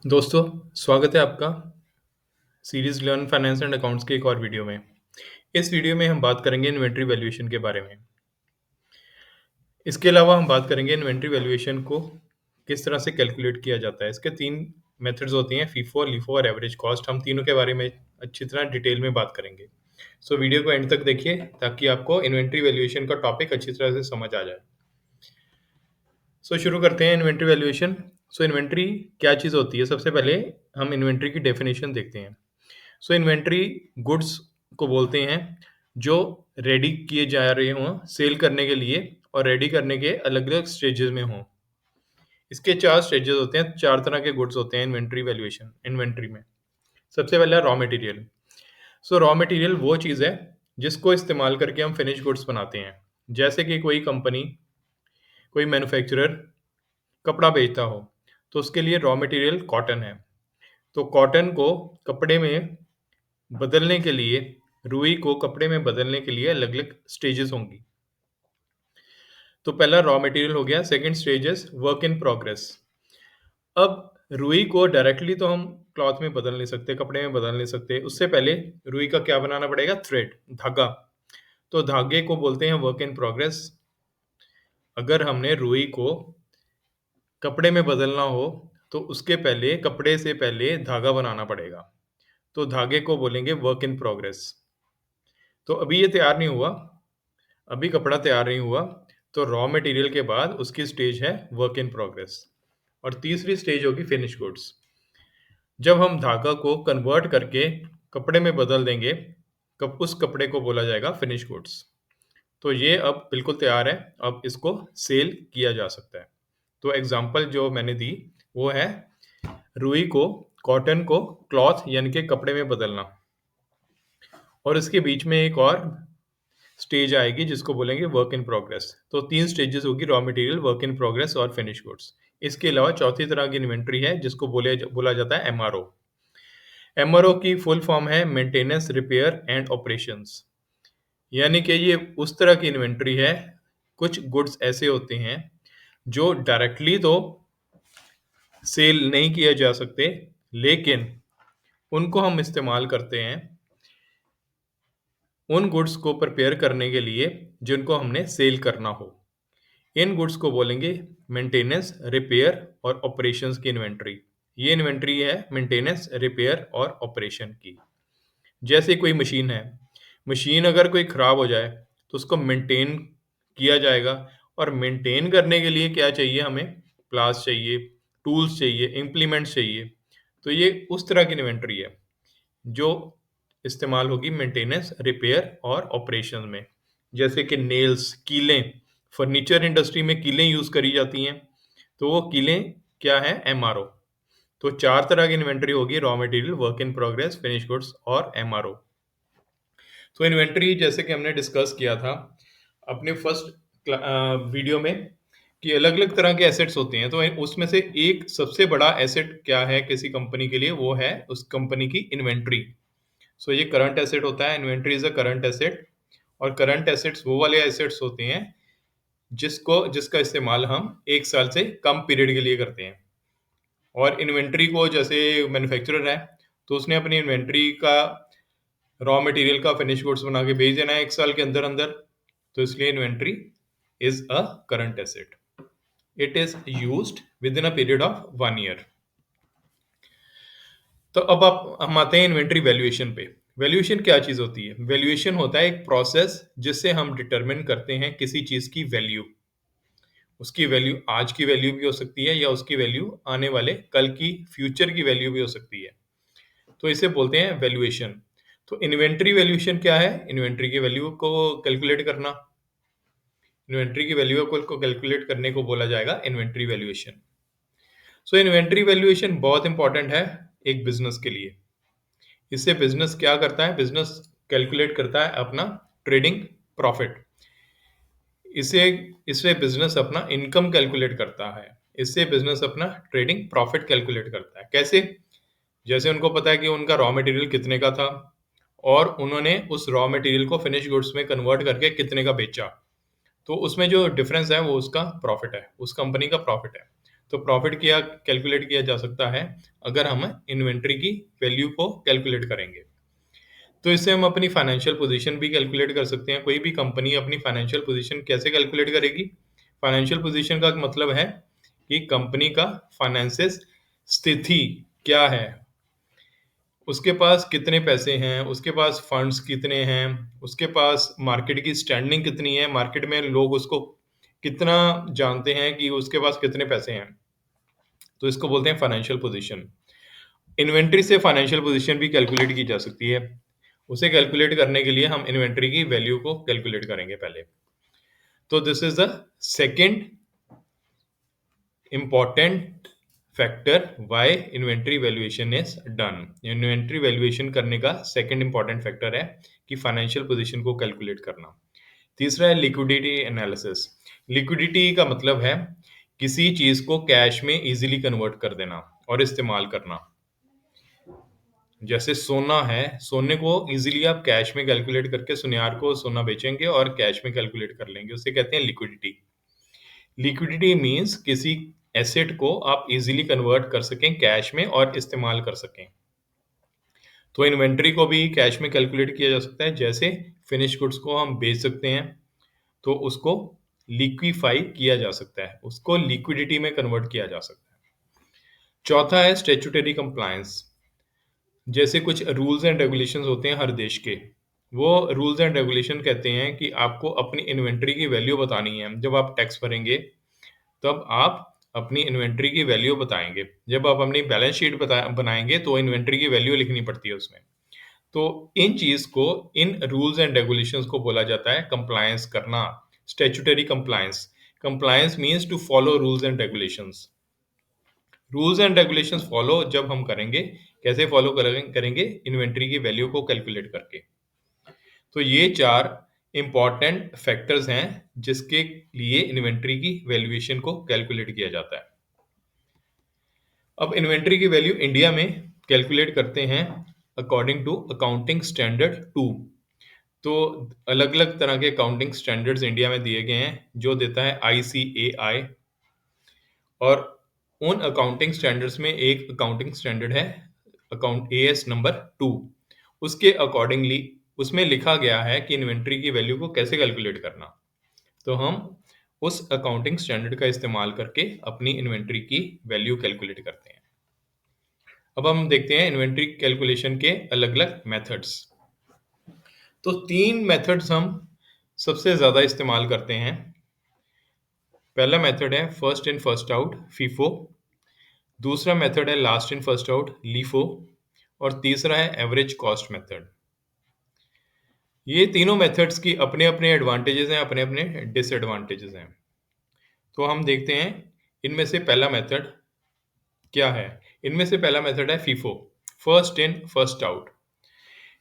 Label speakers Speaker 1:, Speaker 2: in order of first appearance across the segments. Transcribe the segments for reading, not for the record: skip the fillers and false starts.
Speaker 1: दोस्तों, स्वागत है आपका series learn finance and accounts के एक और वीडियो में। इस वीडियो में हम बात करेंगे इन्वेंटरी वैल्यूएशन के बारे में। इसके अलावा हम बात करेंगे इन्वेंटरी वैल्यूएशन को किस तरह से कैलकुलेट किया जाता है। इसके 3 मेथड्स होती हैं, फीफो, लिफो और एवरेज कॉस्ट। हम तीनों के बारे में अच्छी तरह डिटेल में बात करेंगे। सो वीडियो को एंड तक देखिए ताकि आपको इन्वेंटरी वैल्यूएशन का टॉपिक अच्छी तरह से समझ आ जाए। शुरू करते हैं इन्वेंटरी वैल्यूएशन। इन्वेंटरी क्या चीज़ होती है? सबसे पहले हम इन्वेंटरी की डेफिनेशन देखते हैं। इन्वेंटरी गुड्स को बोलते हैं जो रेडी किए जा रहे हों सेल करने के लिए और रेडी करने के अलग-अलग स्टेजेस में हों। इसके 4 स्टेजेस होते हैं, 4 तरह के गुड्स होते हैं इन्वेंटरी में। सबसे पहला रॉ मटेरियल। रॉ मटेरियल वो चीज़ है जिसको इस्तेमाल करके हम फिनिश गुड्स बनाते हैं। जैसे कि कोई कंपनी, कोई मैन्युफैक्चरर कपड़ा बेचता हो, तो उसके लिए रॉ मटेरियल कॉटन है। तो कॉटन को कपड़े में बदलने के लिए, रुई को कपड़े में बदलने के लिए अलग-अलग स्टेजेस होंगी। तो पहला रॉ मटेरियल हो गया, second stage is work in progress. अब रुई को डायरेक्टली तो हम क्लॉथ में बदल नहीं सकते, कपड़े में बदल नहीं सकते। उससे पहले रुई का क्या बनाना पड़ेगा? थ्रेड, धागा। तो धागे को बोलते हैं वर्क इन प्रोग्रेस। अगर हमने रुई को कपड़े में बदलना हो, तो उसके पहले कपड़े से पहले धागा बनाना पड़ेगा। तो धागे को बोलेंगे वर्क इन प्रोग्रेस। तो अभी ये तैयार नहीं हुआ, अभी कपड़ा तैयार नहीं हुआ, तो रॉ मटेरियल के बाद उसकी स्टेज है वर्क इन प्रोग्रेस। और तीसरी स्टेज होगी फिनिश गुड्स। जब हम धागा को कन्वर्ट करके कपड़े में बदल देंगे, कब उस कपड़े को बोला जाएगा फिनिश गुड्स। तो ये अब बिल्कुल तैयार है, अब इसको सेल किया जा सकता है। तो एग्जांपल जो मैंने दी वो है रुई को, कॉटन को क्लॉथ यानी कि कपड़े में बदलना। और इसके बीच में एक और स्टेज आएगी जिसको बोलेंगे वर्क इन प्रोग्रेस। तो 3 स्टेजेस होगी, raw material, work in progress और फिनिश गुड्स। इसके अलावा चौथी तरह की इन्वेंटरी है जिसको बोला जाता है एमआरओ। एमआरओ की फुल फॉर्म है मेंटेनेंस, रिपेयर एंड ऑपरेशंस। यानी कि ये उस तरह की इन्वेंटरी है, कुछ गुड्स ऐसे होते हैं जो डायरेक्टली तो सेल नहीं किए जा सकते, लेकिन उनको हम इस्तेमाल करते हैं उन गुड्स को प्रिपेयर करने के लिए जिनको हमने सेल करना हो। इन गुड्स को बोलेंगे मेंटेनेंस, रिपेयर और ऑपरेशंस की इन्वेंटरी। ये इन्वेंटरी है मेंटेनेंस, रिपेयर और ऑपरेशन की। जैसे कोई मशीन है, मशीन अगर कोई खराब हो जाए तो उसको मेंटेन किया जाएगा। और मेंटेन करने के लिए क्या चाहिए हमें? प्लास चाहिए, टूल्स चाहिए, इम्प्लीमेंट्स चाहिए। तो ये उस तरह की इन्वेंटरी है जो इस्तेमाल होगी मेंटेनेंस, रिपेयर और ऑपरेशन में। जैसे कि नेल्स, कीलें, फर्नीचर इंडस्ट्री में कीलें यूज़ करी जाती हैं, तो वो कीलें क्या है? एमआरओ। तो 4 तरह की इन्वेंटरी होगी, raw material, work in progress, finish goods और एमआरओ। तो इन्वेंटरी जैसे कि हमने डिस्कस किया था अपने फर्स्ट वीडियो में कि अलग-अलग तरह के एसेट्स होते हैं। तो उसमें से एक सबसे बड़ा एसेट क्या है किसी कंपनी के लिए? वो है उस कंपनी की इन्वेंटरी। ये करंट एसेट होता है, inventory is a current asset. और करंट एसेट्स वो वाले एसेट्स होते हैं जिसका इस्तेमाल हम 1 साल से कम पीरियड के लिए करते हैं। और इन्वेंटरी को जैसे मैन्युफैक्चरर है, तो उसने अपनी इन्वेंटरी का रॉ मटेरियल का फिनिश गुड्स बना के भेज देना है 1 साल के अंदर-अंदर। तो इसलिए inventory is a current asset. It is used within a period of 1 year. तो अब हम आते हैं इन्वेंटरी वैल्यूएशन पे। वैल्यूएशन क्या चीज़ होती है? वैल्यूएशन होता है एक प्रोसेस जिससे हम डिटरमिन करते हैं किसी चीज़ की वैल्यू। उसकी वैल्यू आज की वैल्यू भी हो सकती है या उसकी वैल्यू आने वाले कल की फ्यूचर की वैल्यू भी हो सकती है। तो इसे बोलते हैं वैल्यूएशन। तो इन्वेंटरी वैल्यूएशन क्या है? इन्वेंटरी की वैल्यू को कैलकुलेट करना। इन्वेंटरी की वैल्यू को कैलकुलेट करने को बोला जाएगा इन्वेंटरी वैल्यूएशन। इन्वेंटरी वैल्यूएशन बहुत इंपॉर्टेंट है एक बिजनेस के लिए। इससे बिजनेस क्या करता है? बिजनेस कैलकुलेट करता है अपना ट्रेडिंग प्रॉफिट। इससे इससे बिजनेस अपना इनकम कैलकुलेट करता है। इससे बिजनेस अपना ट्रेडिंग प्रॉफिट कैलकुलेट करता है। कैसे? जैसे उनको पता है कि उनका रॉ मटेरियल कितने का था और उन्होंने उस रॉ मटेरियल को फिनिश गुड्स में कन्वर्ट करके कितने का बेचा। तो उसमें जो डिफरेंस है वो उसका प्रॉफिट है, उस कंपनी का प्रॉफिट है। तो प्रॉफिट क्या कैलकुलेट किया जा सकता है अगर हम इन्वेंट्री की वैल्यू को कैलकुलेट करेंगे। तो इससे हम अपनी फाइनेंशियल पोजीशन भी कैलकुलेट कर सकते हैं। कोई भी कंपनी अपनी फाइनेंशियल पोजीशन कैसे कैलकुलेट करेगी? फाइनेंशियल पोजीशन का मतलब है कि कंपनी का फाइनेंसिस स्थिति क्या है, उसके पास कितने पैसे हैं, उसके पास फंड्स कितने हैं, उसके पास मार्केट की स्टैंडिंग कितनी है, मार्केट में लोग उसको कितना जानते हैं कि उसके पास कितने पैसे हैं। तो इसको बोलते हैं फाइनेंशियल पोजीशन। इन्वेंट्री से फाइनेंशियल पोजीशन भी कैलकुलेट की जा सकती है। उसे कैलकुलेट करने के लिए हम इन्वेंट्री की वैल्यू को कैलकुलेट करेंगे पहले। तो this is the second important factor why inventory valuation is done. Inventory valuation करने का सेकेंड इंपॉर्टेंट फैक्टर है कि फाइनेंशियल पोजीशन को कैलकुलेट करना। तीसरा है लिक्विडिटी एनालिसिस। लिक्विडिटी का मतलब है किसी चीज को कैश में इजीली कन्वर्ट कर देना और इस्तेमाल करना। जैसे सोना है, सोने को इजीली आप कैश में कैलकुलेट करके सुनियार को सोना बेचेंगे और कैश में कैलकुलेट कर लेंगे, उसे कहते हैं लिक्विडिटी। लिक्विडिटी मीन्स किसी एसेट को आप इजीली कन्वर्ट कर सकें कैश में और इस्तेमाल कर सकें। तो इन्वेंट्री को भी कैश में कैलकुलेट किया जा सकता है। जैसे फिनिश गुड्स को हम बेच सकते हैं तो उसको लिक्विफाई किया जा सकता है, उसको लिक्विडिटी में कन्वर्ट किया जा सकता है। चौथा है स्टैट्यूटरी कंप्लायंस। जैसे कुछ रूल्स एंड रेगुलेशंस होते हैं हर देश के, वो रूल्स एंड रेगुलेशन कहते हैं कि आपको अपनी इन्वेंट्री की वैल्यू बतानी है। जब आप टैक्स भरेंगे तब आप अपनी इन्वेंट्री की वैल्यू बताएंगे। जब आप अपनी बैलेंस शीट बनाएंगे तो इन्वेंट्री की वैल्यू लिखनी पड़ती है उसमें। तो इन चीज को, इन रूल्स एंड रेगुलेशंस को बोला जाता है कंप्लायंस करना, statutory compliance. Compliance means to follow rules and regulations. Rules and regulations follow जब हम करेंगे, कैसे फॉलो करेंगे? इन्वेंट्री की वैल्यू को कैलकुलेट करके। तो ये चार इंपॉर्टेंट फैक्टर्स हैं जिसके लिए इन्वेंट्री की वैल्यूएशन को कैलकुलेट किया जाता है। अब इन्वेंट्री की वैल्यू इंडिया में कैलकुलेट करते हैं अकॉर्डिंग टू अकाउंटिंग स्टैंडर्ड 2। तो अलग अलग तरह के अकाउंटिंग स्टैंडर्ड्स इंडिया में दिए गए हैं, जो देता है ICAI। और उन अकाउंटिंग स्टैंडर्ड्स में एक अकाउंटिंग स्टैंडर्ड है अकाउंट AS नंबर 2। उसके अकॉर्डिंगली उसमें लिखा गया है कि इन्वेंट्री की वैल्यू को कैसे कैलकुलेट करना। तो हम उस अकाउंटिंग स्टैंडर्ड का इस्तेमाल करके अपनी इन्वेंट्री की वैल्यू कैलकुलेट करते हैं। अब हम देखते हैं इन्वेंट्री कैलकुलेशन के अलग अलग मेथड्स। तो 3 मेथड्स हम सबसे ज़्यादा इस्तेमाल करते हैं। पहला मेथड है first in first out, FIFO. दूसरा मेथड है last in first out, LIFO. और तीसरा है एवरेज कॉस्ट मेथड। ये तीनों मेथड्स की अपने अपने एडवांटेजेस हैं, अपने अपने डिसएडवांटेजेस हैं। तो हम देखते हैं इनमें से पहला मेथड क्या है। इनमें से पहला मेथड है FIFO, first in first out.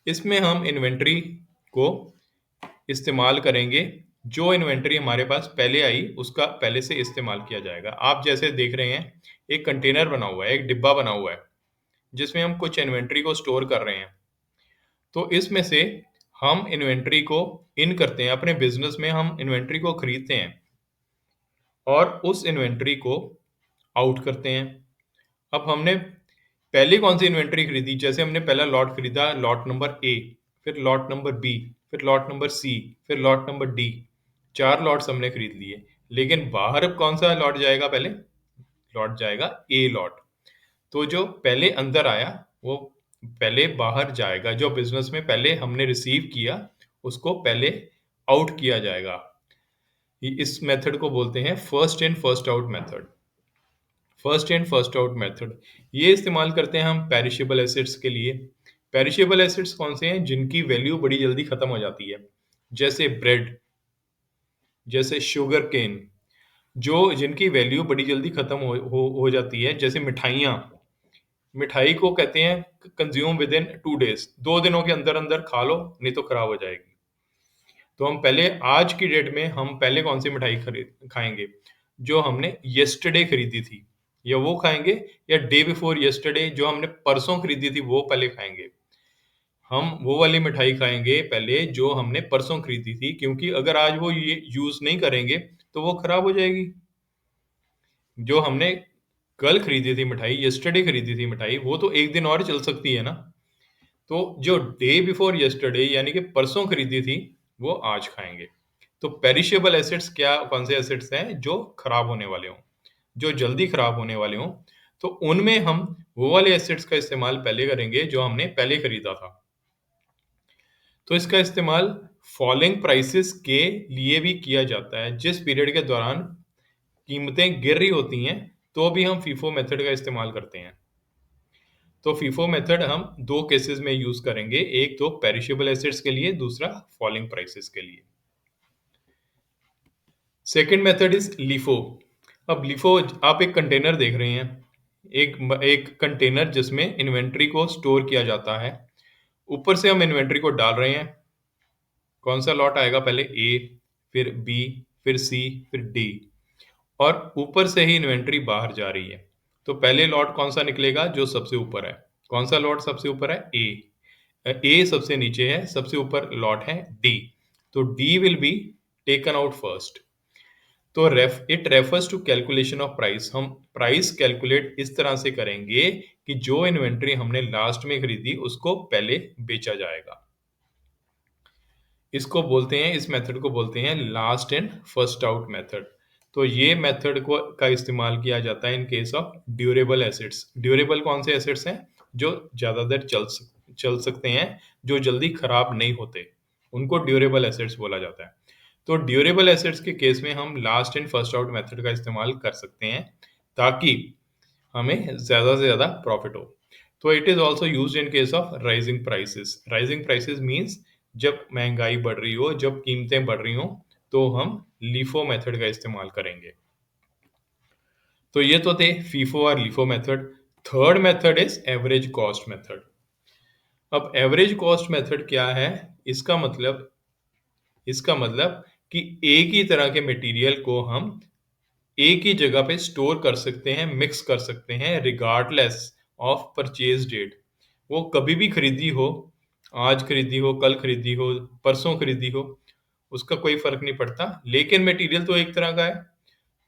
Speaker 1: इसमें हम इन्वेंट्री को इस्तेमाल करेंगे, जो इन्वेंट्री हमारे पास पहले आई उसका पहले से इस्तेमाल किया जाएगा। आप जैसे देख रहे हैं एक कंटेनर बना हुआ है, एक डिब्बा बना हुआ है जिसमें हम कुछ इन्वेंट्री को स्टोर कर रहे हैं। तो इसमें से हम इन्वेंट्री को इन करते हैं, अपने बिजनेस में हम इन्वेंट्री को खरीदते हैं और उस इन्वेंट्री को आउट करते हैं। अब हमने पहले कौन सी इन्वेंट्री खरीदी? जैसे हमने पहला लॉट खरीदा, लॉट नंबर A, फिर लॉट नंबर B, फिर लॉट नंबर C, फिर लॉट नंबर D। 4 लॉट्स हमने खरीद लिए। लेकिन बाहर अब कौन सा लॉट जाएगा? पहले लॉट जाएगा A लॉट। तो जो पहले अंदर आया वो पहले बाहर जाएगा। जो बिजनेस में पहले हमने रिसीव किया उसको पहले आउट किया जाएगा। इस मेथड को बोलते हैं first in first out method. First in first out method ये इस्तेमाल करते हैं हम पेरिशेबल एसेट्स के लिए। पेरिशेबल एसेट्स कौन से हैं? जिनकी वैल्यू बड़ी जल्दी खत्म हो जाती है, जैसे ब्रेड, जैसे शुगर केन। जो जिनकी वैल्यू बड़ी जल्दी खत्म हो जाती है, जैसे मिठाइयाँ। मिठाई को कहते हैं कंज्यूम विद इन 2 डेज, 2 दिनों के अंदर अंदर खा लो नहीं तो खराब हो जाएगी। तो हम पहले आज की डेट में हम पहले कौन सी मिठाई खरीद खाएंगे? जो हमने येस्टरडे खरीदी थी, या वो खाएंगे, या डे बिफोर येस्टरडे जो हमने परसों खरीदी थी वो पहले खाएंगे। हम वो वाली मिठाई खाएंगे पहले जो हमने परसों खरीदी थी, क्योंकि अगर आज वो ये यूज नहीं करेंगे तो वो खराब हो जाएगी। जो हमने कल खरीदी थी मिठाई, यस्टरडे खरीदी थी मिठाई, वो तो एक दिन और चल सकती है ना। तो जो डे बिफोर यस्टरडे यानी कि परसों खरीदी थी, वो आज खाएंगे। तो पेरिशेबल एसेट्स क्या, कौन से एसेट्स हैं जो खराब होने वाले हों, जो जल्दी खराब होने वाले हों, तो उनमें हम वो वाले एसेट्स का इस्तेमाल पहले करेंगे जो हमने पहले खरीदा था। तो इसका इस्तेमाल फॉलिंग प्राइसेस के लिए भी किया जाता है। जिस पीरियड के दौरान कीमतें गिर रही होती हैं, तो भी हम फीफो मेथड का इस्तेमाल करते हैं। तो फीफो मेथड हम 2 केसेस में यूज़ करेंगे, एक तो पेरिशेबल एसेट्स के लिए, दूसरा फॉलिंग प्राइसेस के लिए। Second method is LIFO. अब लिफो, आप एक कंटेनर देख रहे हैं, एक कंटेनर जिसमें इन्वेंट्री को स्टोर किया जाता है। ऊपर से हम इन्वेंट्री को डाल रहे हैं। कौन सा लॉट आएगा पहले? ए, फिर बी, फिर सी, फिर डी, और ऊपर से ही इन्वेंट्री बाहर जा रही है। तो पहले लॉट कौन सा निकलेगा? जो सबसे ऊपर है। कौन सा लॉट सबसे ऊपर है? ए। ए सबसे नीचे है, सबसे ऊपर लॉट है डी। तो D will be taken out first. तो it refers to calculation of price. हम प्राइस कैलकुलेट इस तरह से करेंगे कि जो इन्वेंट्री हमने लास्ट में खरीदी उसको पहले बेचा जाएगा। इसको बोलते हैं, इस मेथड को बोलते हैं last in first out method. तो ये मेथड को का इस्तेमाल किया जाता है in case of durable assets. Durable कौन से एसेट्स हैं? जो ज़्यादा देर चल सकते हैं, जो जल्दी खराब नहीं होते, उनको ड्यूरेबल एसेट्स बोला जाता है। तो ड्यूरेबल एसेट्स के केस में हम last in first out method का इस्तेमाल कर सकते हैं, ताकि हमें ज़्यादा से ज़्यादा प्रॉफिट हो। तो it is also used in case of rising prices. Rising prices means जब महंगाई बढ़ रही हो, जब कीमतें बढ़ रही हों, तो हम लीफो मेथड का इस्तेमाल करेंगे। तो ये तो थे फीफो और LIFO method. Third method is average cost method. अब एवरेज कॉस्ट मेथड क्या है? इसका मतलब कि एक ही तरह के मटेरियल को हम एक ही जगह पे स्टोर कर सकते हैं, मिक्स कर सकते हैं, रिगार्डलेस ऑफ परचेज डेट। वो कभी भी खरीदी हो, आज खरीदी हो, कल खरीदी हो, परसों खरीदी हो, उसका कोई फ़र्क नहीं पड़ता, लेकिन मटेरियल तो एक तरह का है,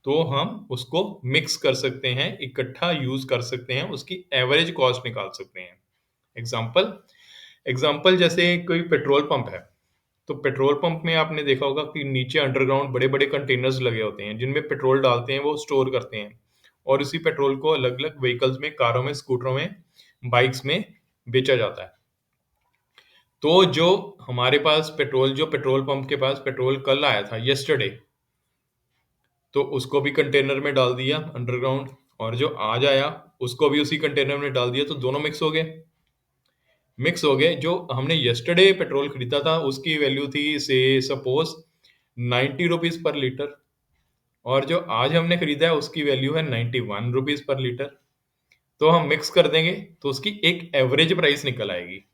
Speaker 1: तो हम उसको मिक्स कर सकते हैं, इकट्ठा यूज़ कर सकते हैं, उसकी एवरेज कॉस्ट निकाल सकते हैं। एग्ज़ाम्पल एग्ज़ाम्पल जैसे कोई पेट्रोल पंप है, तो पेट्रोल पंप में आपने देखा होगा कि नीचे अंडरग्राउंड बड़े-बड़े कंटेनर्स लगे होते हैं, जिनमें पेट्रोल डालते हैं, वो स्टोर करते हैं, और उसी पेट्रोल को अलग-अलग व्हीकल्स में, कारों में, स्कूटरों में, बाइक्स में बेचा जाता है। तो जो हमारे पास पेट्रोल, जो पेट्रोल पंप के पास पेट्रोल कल आया था, यस्टरडे, तो उसको भी कंटेनर में डाल दिया अंडरग्राउंड, और जो आज आया उसको भी उसी कंटेनर में डाल दिया, तो दोनों मिक्स हो गए। जो हमने यस्टरडे पेट्रोल खरीदा था उसकी वैल्यू थी से सपोज 90 रुपीज़ पर लीटर, और जो आज हमने खरीदा है उसकी वैल्यू है 91 रुपीज़ पर लीटर। तो हम मिक्स कर देंगे तो उसकी एक एवरेज प्राइस निकल आएगी।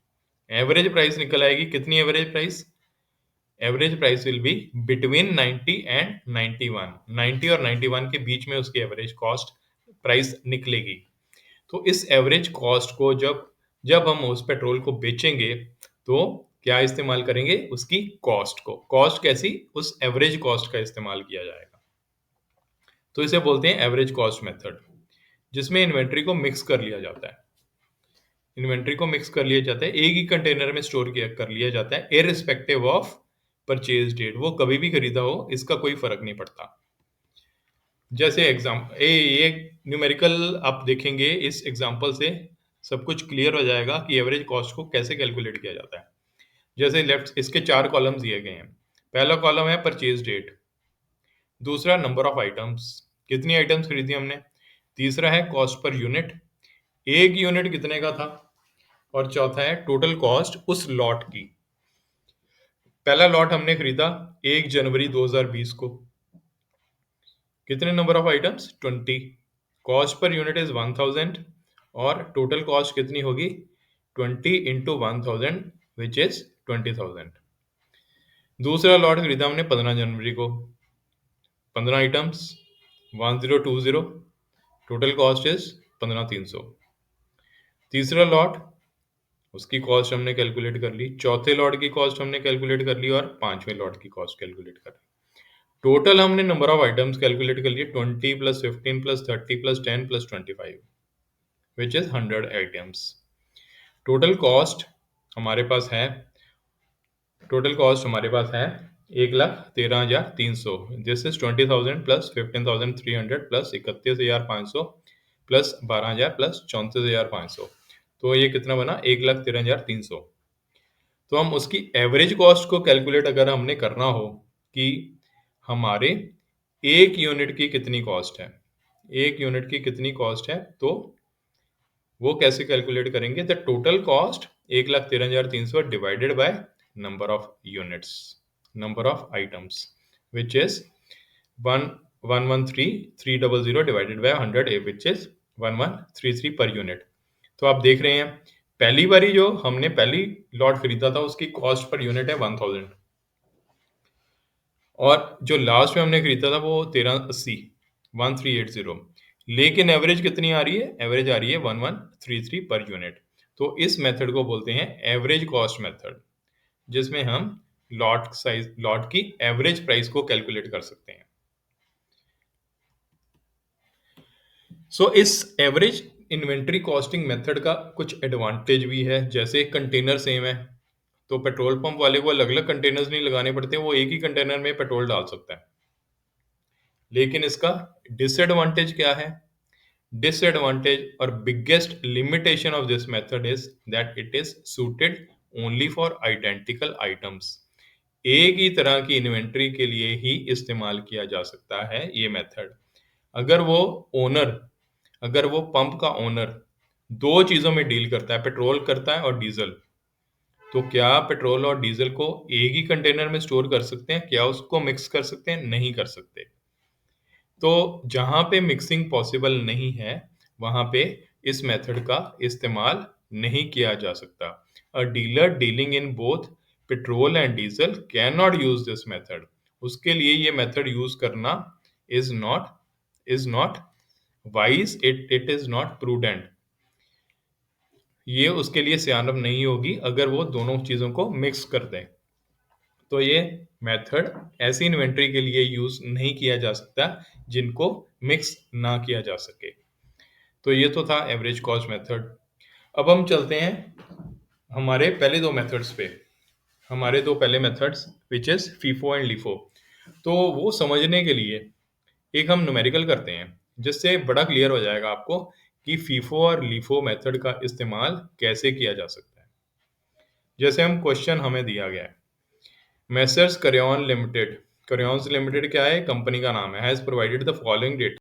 Speaker 1: एवरेज प्राइस निकल आएगी, कितनी average price? Average price will be between 90 and 91। 90 और 91 के बीच में उसकी एवरेज कॉस्ट प्राइस निकलेगी। तो इस एवरेज कॉस्ट को जब जब हम उस पेट्रोल को बेचेंगे, तो क्या इस्तेमाल करेंगे? उसकी कॉस्ट को। कॉस्ट कैसी? उस एवरेज कॉस्ट का इस्तेमाल किया जाएगा। तो इसे बोलते हैं एवरेज कॉस्ट मेथड, जिसमें इन्वेंट्री को मिक्स कर लिया जाता है। इन्वेंट्री को मिक्स कर लिया जाता है, एक ही कंटेनर में स्टोर किया कर लिया जाता है, इर्रिस्पेक्टिव ऑफ परचेज डेट। वो कभी भी खरीदा हो, इसका कोई फर्क नहीं पड़ता। जैसे ये न्यूमेरिकल आप देखेंगे, इस एग्जांपल से सब कुछ क्लियर हो जाएगा कि एवरेज कॉस्ट को कैसे कैलकुलेट किया जाता है। जैसे लेफ्ट इसके 4 कॉलम्स दिए गए हैं। पहला कॉलम है परचेज डेट, दूसरा नंबर ऑफ आइटम्स, कितनी आइटम्स खरीदी हमने, तीसरा है कॉस्ट पर यूनिट, एक यूनिट कितने का था, और चौथा है टोटल कॉस्ट उस लॉट की। पहला लॉट हमने खरीदा 1 जनवरी 2020 को, कितने number of items? 20, cost per unit is 1000, और टोटल कॉस्ट कितनी होगी? 20 इंटू 1000 विच इज 20,000। दूसरा लॉट खरीदा हमने 15 जनवरी को, 15 आइटम्स, 1020, टोटल कॉस्ट इज 15,300। तीसरा लॉट, उसकी कॉस्ट हमने कैलकुलेट कर ली, चौथे लॉट की कॉस्ट हमने कैलकुलेट कर ली, और पांचवें लॉट की कॉस्ट कैलकुलेट कर ली। टोटल हमने नंबर ऑफ आइटम्स कैलकुलेट कर लिए 20 plus 15 plus 30 plus 10 plus 25 which is 100 items. Total cost हमारे पास है टोटल कॉस्ट हमारे पास है 1,13,300। This is 20,000 plus 15,300 plus 31,500 plus 12,000 plus 34,500। तो ये कितना बना 1,13,300। तो हम उसकी एवरेज कॉस्ट को कैलकुलेट अगर हमने करना हो कि हमारे एक यूनिट की कितनी कॉस्ट है, एक यूनिट की कितनी कॉस्ट है, तो वो कैसे कैलकुलेट करेंगे? The total cost 1,13,300 divided by number of units, number of items which is 1,113,300 divided by 100 which is 1,133 per unit. तो आप देख रहे हैं पहली बारी जो हमने पहली लॉट खरीदा था उसकी कॉस्ट पर यूनिट है 1,000 और जो लास्ट में हमने खरीदा था वो 1380 1380, लेकिन एवरेज कितनी आ रही है? एवरेज आ रही है 1133 पर यूनिट। तो इस मेथड को बोलते हैं एवरेज कॉस्ट मेथड, जिसमें हम लॉट की एवरेज प्राइस को कैलकुलेट कर सकते हैं। सो इस एवरेज इन्वेंट्री कॉस्टिंग मेथड का कुछ एडवांटेज भी है, जैसे कंटेनर सेम है तो पेट्रोल पंप वाले को अलग अलग कंटेनर्स नहीं लगाने पड़ते, वो एक ही कंटेनर में पेट्रोल डाल सकता है। लेकिन इसका डिसएडवांटेज क्या है? Disadvantage or biggest limitation of this method is that it is suited only for identical items. एक ही तरह की इन्वेंट्री के लिए ही इस्तेमाल किया जा सकता है ये मेथड। अगर वो ओनर अगर वो पंप का ओनर दो चीज़ों में डील करता है, पेट्रोल करता है और डीजल, तो क्या पेट्रोल और डीजल को एक ही कंटेनर में स्टोर कर सकते हैं? क्या उसको मिक्स कर सकते हैं? नहीं कर सकते। तो जहाँ पे मिक्सिंग पॉसिबल नहीं है, वहाँ पे इस मेथड का इस्तेमाल नहीं किया जा सकता। अ dealer dealing in both petrol and diesel can not use this method. उसके लिए ये मेथड यूज करना is not wise, it is not prudent. ये उसके लिए सियानत नहीं होगी अगर वो दोनों चीज़ों को मिक्स कर दें। तो ये मेथड ऐसी इन्वेंट्री के लिए यूज नहीं किया जा सकता जिनको मिक्स ना किया जा सके। तो ये तो था एवरेज कॉस्ट मेथड। अब हम चलते हैं हमारे पहले दो मेथड्स पे, हमारे दो पहले methods which is FIFO and LIFO. तो वो समझने के लिए एक हम न्यूमेरिकल करते हैं, जिससे बड़ा क्लियर हो जाएगा आपको कि फीफो और लीफो मेथड का इस्तेमाल कैसे किया जा सकता है। जैसे हम क्वेश्चन हमें दिया गया है, मेसर्स करेयन लिमिटेड, करेयन्स लिमिटेड क्या है? कंपनी का नाम है, has provided the following data